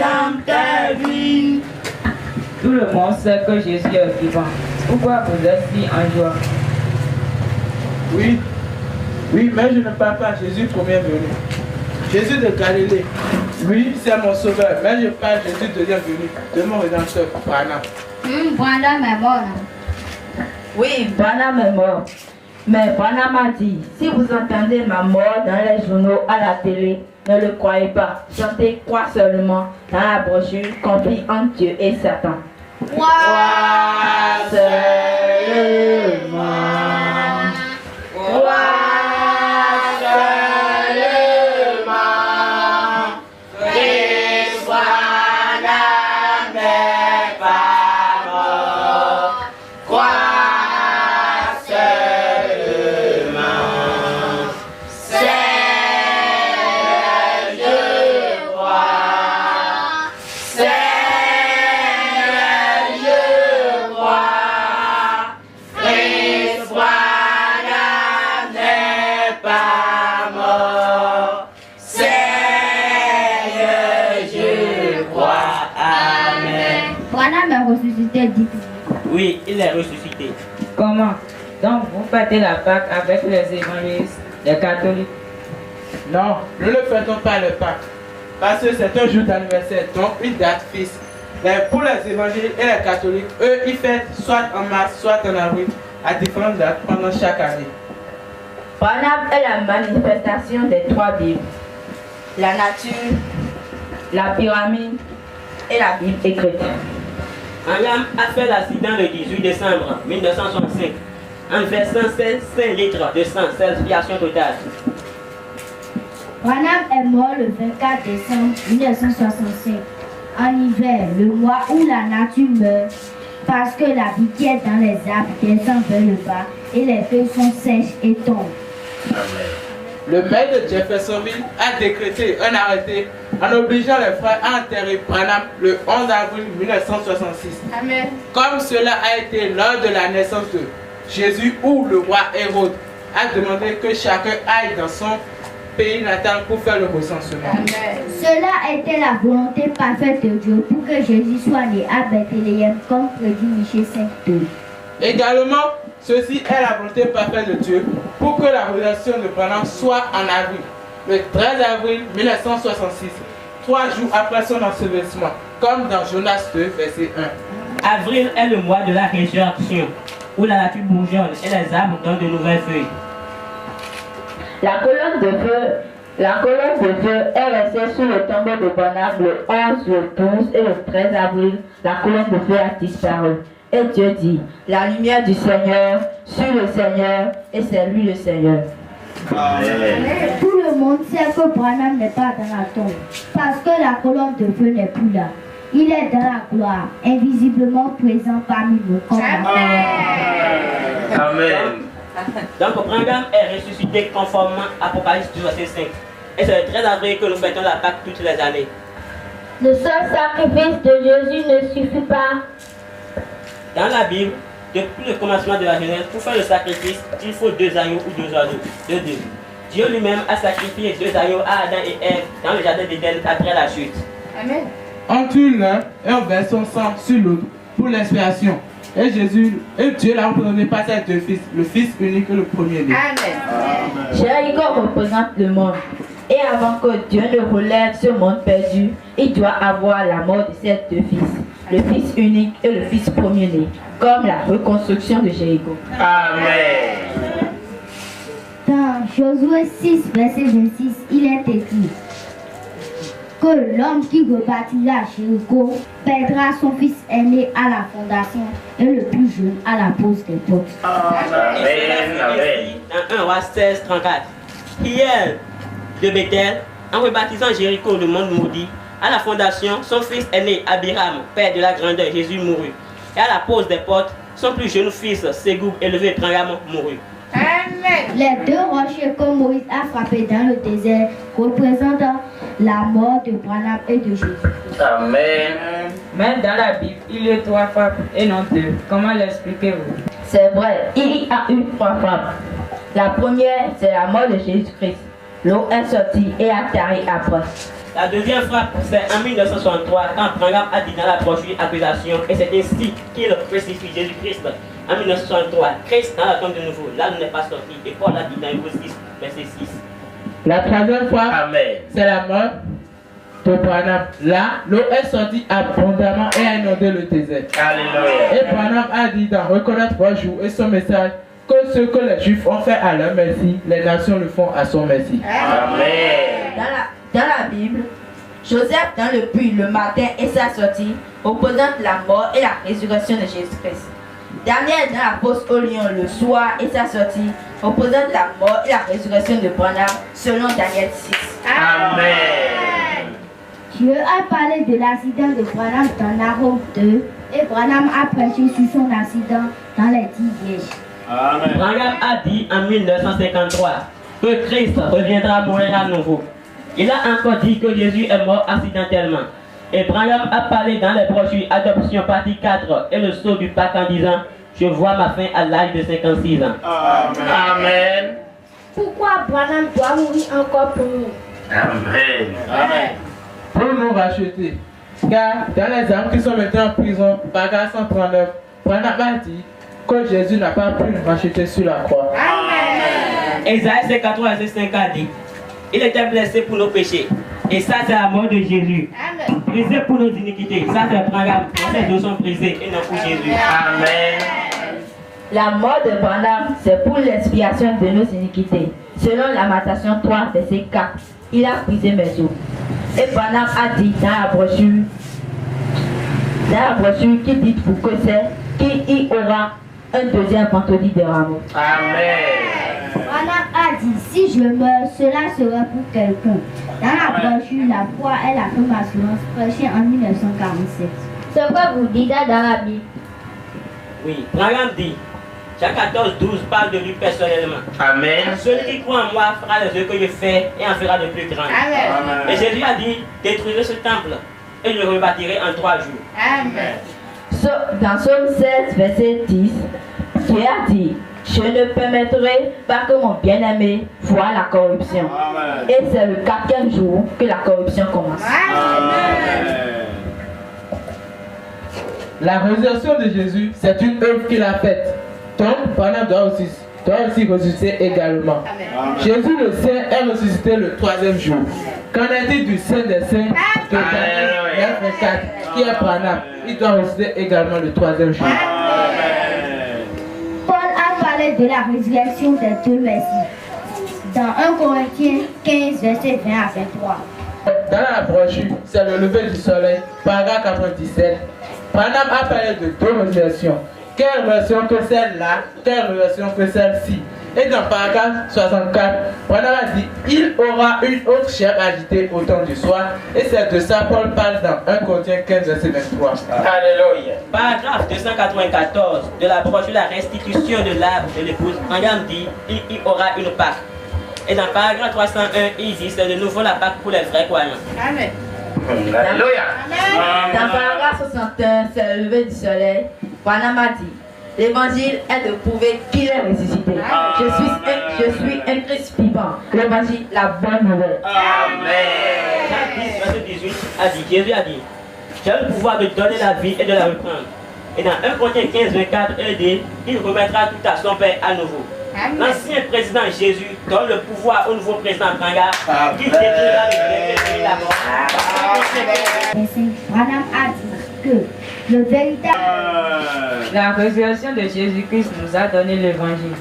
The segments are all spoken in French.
dans ta vie. Tout le monde sait que Jésus est vivant. Pourquoi vous êtes si en joie? Oui, mais je ne parle pas Jésus premier venu. Jésus de Galilée, lui c'est mon sauveur, mais je parle Jésus deuxième venu, de mon rédempteur, Branham. Branham est mort, non? Oui, Branham est mort. Mais Branham a dit, si vous entendez ma mort dans les journaux, à la télé, ne le croyez pas. Chantez quoi seulement dans la brochure, conflit entre Dieu et Satan. Quoi seulement. Quoi seulement. Christ Branham n'est pas mort. Quoi seulement. C'est je crois. C'est je crois. Christ Branham n'est pas mort. C'est je crois. Amen. Branham est ressuscité, dit. Oui, il est ressuscité. Comment? Donc vous fêtez la Pâque avec les évangélistes, les catholiques? Non, nous ne fêtons pas le Pâques, parce que c'est un jour d'anniversaire, donc une date fixe. Mais pour les évangéliques et les catholiques, eux, ils fêtent soit en mars, soit en avril, à différentes dates pendant chaque année. Branham est la manifestation des trois Bibles. La nature, la pyramide et la Bible écrite. Branham a fait l'accident le 18 décembre 1965 en versant 5 litres de sang, c'est l'expiation totale. Branham est mort le 24 décembre 1965, en hiver, le mois où la nature meurt, parce que la vie qui est dans les arbres descend vers le bas et les feuilles sont sèches et tombent. Le maire de Jeffersonville a décrété un arrêté en obligeant les frères à enterrer Branham le 11 avril 1966. Amen. Comme cela a été lors de la naissance de Jésus, où le roi Hérode a demandé que chacun aille dans son pays natal pour faire le recensement. Amen. Cela était la volonté parfaite de Dieu pour que Jésus soit né à Bethléem, comme prédit Michée 5:2. Également, ceci est la volonté parfaite de Dieu pour que la résurrection de Branham soit en avril, le 13 avril 1966, 3 jours après son ensevelissement, comme dans Jonas 2, verset 1. Avril est le mois de la résurrection, où la nature bourgeonne et les arbres donnent de nouvelles feuilles. La colonne de feu est restée sous le tombeau de Branham le 11, le 12 et le 13 avril. La colonne de feu a disparu. Et Dieu dit, la lumière du Seigneur sur le Seigneur, et c'est lui le Seigneur. Amen. Tout le monde sait que Branham n'est pas dans la tombe, parce que la colonne de feu n'est plus là. Il est dans la gloire, invisiblement présent parmi nous. Amen. Donc Branham est ressuscité conformément à Apocalypse 2, verset 5. Et c'est le 13 avril que nous fêtons la Pâque toutes les années. Le seul sacrifice de Jésus ne suffit pas. Dans la Bible, depuis le commencement de la Genèse, pour faire le sacrifice, il faut 2 agneaux ou 2 oiseaux. Dieu lui-même a sacrifié 2 agneaux à Adam et Ève dans le jardin d'Éden après la chute. Amen. On tue l'un et on verse son sang sur l'autre pour l'expiation. Et Dieu l'a représenté par ses 2 fils, le fils unique et le premier-né. Amen. Jéricho représente le monde. Et avant que Dieu ne relève ce monde perdu, il doit avoir la mort de ses 2 fils, le fils unique et le fils premier-né, comme la reconstruction de Jéricho. Amen. Dans Josué 6, verset 26, il est écrit que l'homme qui rebâtira Jéricho perdra son fils aîné à la fondation et le plus jeune à la pose des portes. Dans 1 roi 16, 34. Hier de Bethel, en rebaptisant Jéricho, le monde maudit, à la fondation, son fils aîné Abiram, père de la grandeur, Jésus mourut. Et à la pose des portes, son plus jeune fils, Ségoub, élevé Branham, mourut. Amen. Les 2 rochers que Moïse a frappés dans le désert représentent la mort de Branham et de Jésus. Amen. Même dans la Bible, il y a 3 frappes et non 2. Comment l'expliquez-vous? C'est vrai, il y a eu 3 frappes. La première, c'est la mort de Jésus-Christ. L'eau est sortie et a taré après. La deuxième frappe, c'est en 1963, quand Branham a dit dans la brochure accusation, et c'est ainsi qu'il crucifie Jésus-Christ. En 1963, Christ dans la tombe de nouveau, là n'est pas sorti, et Paul a dit dans Hébreux 6, verset 6. La troisième fois, c'est la mort de Branham. Là, l'eau est sortie abondamment et a inondé le désert. Alléluia. Et Branham a dit dans Reconnaître 3 jours et son message que ce que les Juifs ont fait à leur merci, les nations le font à son merci. Amen. Dans la Bible, Joseph dans le puits le matin et sa sortie représente la mort et la résurrection de Jésus-Christ. Daniel dans la fosse au lion le soir et sa sortie représente la mort et la résurrection de Branham selon Daniel 6. Amen. Dieu a parlé de l'accident de Branham dans Nahum 2 et Branham a prêché sur son accident dans les 10 vierges. Amen. Branham a dit en 1953 que Christ reviendra mourir à nouveau. Il a encore dit que Jésus est mort accidentellement. Et Branham a parlé dans les brochures Adoption partie 4 et le saut du Pâques en disant je vois ma fin à l'âge de 56 ans. Amen. Pourquoi Branham doit mourir encore pour nous? Amen. Amen. Pour nous racheter. Car dans les âmes qui sont maintenant en prison, Baga 139, Branham a dit que Jésus n'a pas pu nous racheter sur la croix. Esaïe 53 verset 5 a dit il était blessé pour nos péchés. Et ça c'est la mort de Jésus. Brisé pour nos iniquités. Ça c'est Branham. Ces deux sont brisés et non pour Jésus. Amen. La mort de Branham, c'est pour l'expiation de nos iniquités. Selon Lamentation 3, verset 4, il a brisé mes os. Et Branham a dit dans la brochure qui dit pour que c'est qu'il y aura un deuxième vendredi de Rameaux. Amen. Branham a dit, si je meurs, cela sera pour quelqu'un. Dans la brochure La foi est la première assurance, prêchée en 1947. Ce que vous dites dans la Bible. Oui, Branham dit Jean 14, 12 parle de lui personnellement. Amen. Celui qui croit en moi fera les œuvres que je fais et en fera de plus grandes. Amen. Et Jésus a dit détruisez ce temple et je le rebâtirai en 3 jours. Amen. Dans Psaume 16, verset 10, Dieu a dit, je ne permettrai pas que mon bien-aimé voie la corruption. Amen. Et c'est le 4e jour que la corruption commence. Amen. La résurrection de Jésus, c'est une œuvre qu'il a faite. Donc, Branham doit aussi ressusciter également. Amen. Jésus le Saint est ressuscité le 3e jour. Qu'en est-il du Saint des Saints de Daniel 9:24 qui est Branham? Il doit ressusciter également le 3e jour. Amen. Paul a parlé de la résurrection des deux Messies. Dans 1 Corinthiens 15, verset 20 à 23. Dans la brochure, c'est le lever du soleil, paragraphe 97. Branham a parlé de 2 résurrections. Quelle résurrection que celle-là, quelle résurrection que celle-ci. Et dans paragraphe 64, Branham a dit il aura une autre chair agitée au temps du soir. Et c'est de ça Paul parle dans 1 Corinthiens 15, verset 23. Alléluia. Paragraphe 294 de la brochure La restitution de l'arbre de l'épouse, Branham dit il y aura une Pâque. Et dans paragraphe 301, il dit c'est de nouveau la Pâque pour les vrais croyants. Amen. Alléluia. Dans paragraphe 61, c'est le lever du soleil, Branham a dit, l'évangile est de prouver qu'il est ressuscité. Je suis un Christ vivant. L'évangile, la bonne nouvelle. Amen. Jean 10, verset 18 a dit, Jésus a dit, j'ai le pouvoir de donner la vie et de la reprendre. Et dans 1 Corinthiens 15, 24, il dit, il remettra tout à son Père à nouveau. L'ancien président Jésus donne le pouvoir au nouveau président Branham qui détruira le péché et la mort. Branham a dit que le véritable La résurrection de Jésus-Christ nous a donné l'évangile.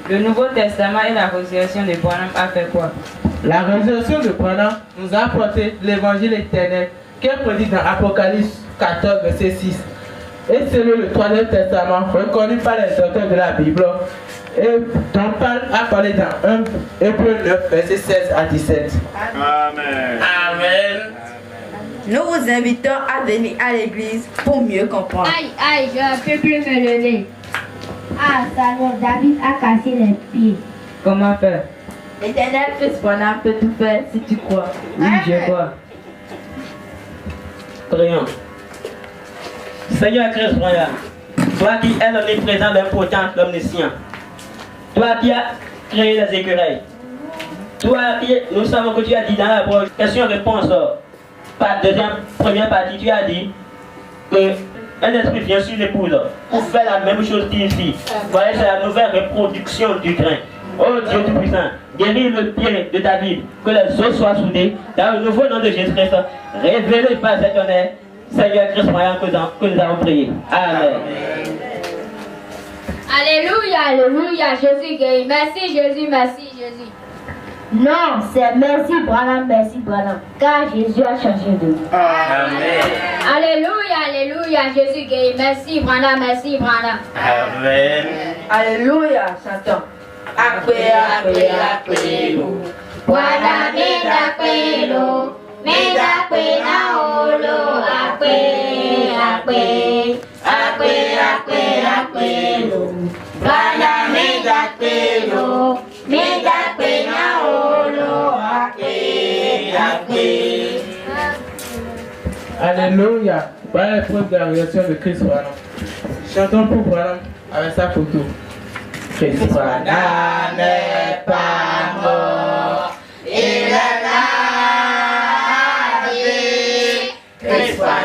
Le Nouveau Testament et la résurrection de Branham a fait quoi? La résurrection de Branham nous a apporté l'évangile éternel qui est prédit dans Apocalypse 14, verset 6. Et selon le 3e Testament, reconnu par les auteurs de la Bible, et dont Paul a parlé dans 1 Hébreux 9, verset 16 à 17. Amen. Amen. Nous vous invitons à venir à l'église pour mieux comprendre. Aïe, je ne peux plus me lever. Ah, Salomon, David a cassé les pieds. Comment faire? L'éternel Christ Branham peut tout faire si tu crois. Oui, je crois. Prions. Seigneur Christ Branham, toi qui es l'omniprésent, l'impotent, l'omniscient, toi qui as créé les écureuils, Nous savons que tu as dit dans la question-réponse, première partie, tu as dit que un esprit vient sur l'épouse pour faire la même chose qu'ici. Voilà, c'est la nouvelle reproduction du grain. Oh Dieu Tout-Puissant, guéris le pied de David, que les os soient soudés, dans le nouveau nom de Jésus-Christ, révélé par cet honneur, Seigneur Christ moyen que nous avons prié. Amen. Alléluia, alléluia, Jésus guérit. Merci Jésus, merci Jésus. Non, c'est merci Branham, car Jésus a changé de vie. Amen. Alléluia, alléluia, Jésus guérit. Merci Branham, merci Branham. Amen. Alléluia, chantons. Akwe, akwe, akwe, lo. Bwana menda kwelo, menda kwena olo, akwe, akwe, akwe, akwe, akwelo. Bwana menda kwelo, menda kwena olo, akwe, akwe. Alléluia. Voilà l'épreuve de la réaction de Christ Branham. Chantons pour Branham avec sa photo. Christ Branham n'est pas mort, il est là. Christ Branham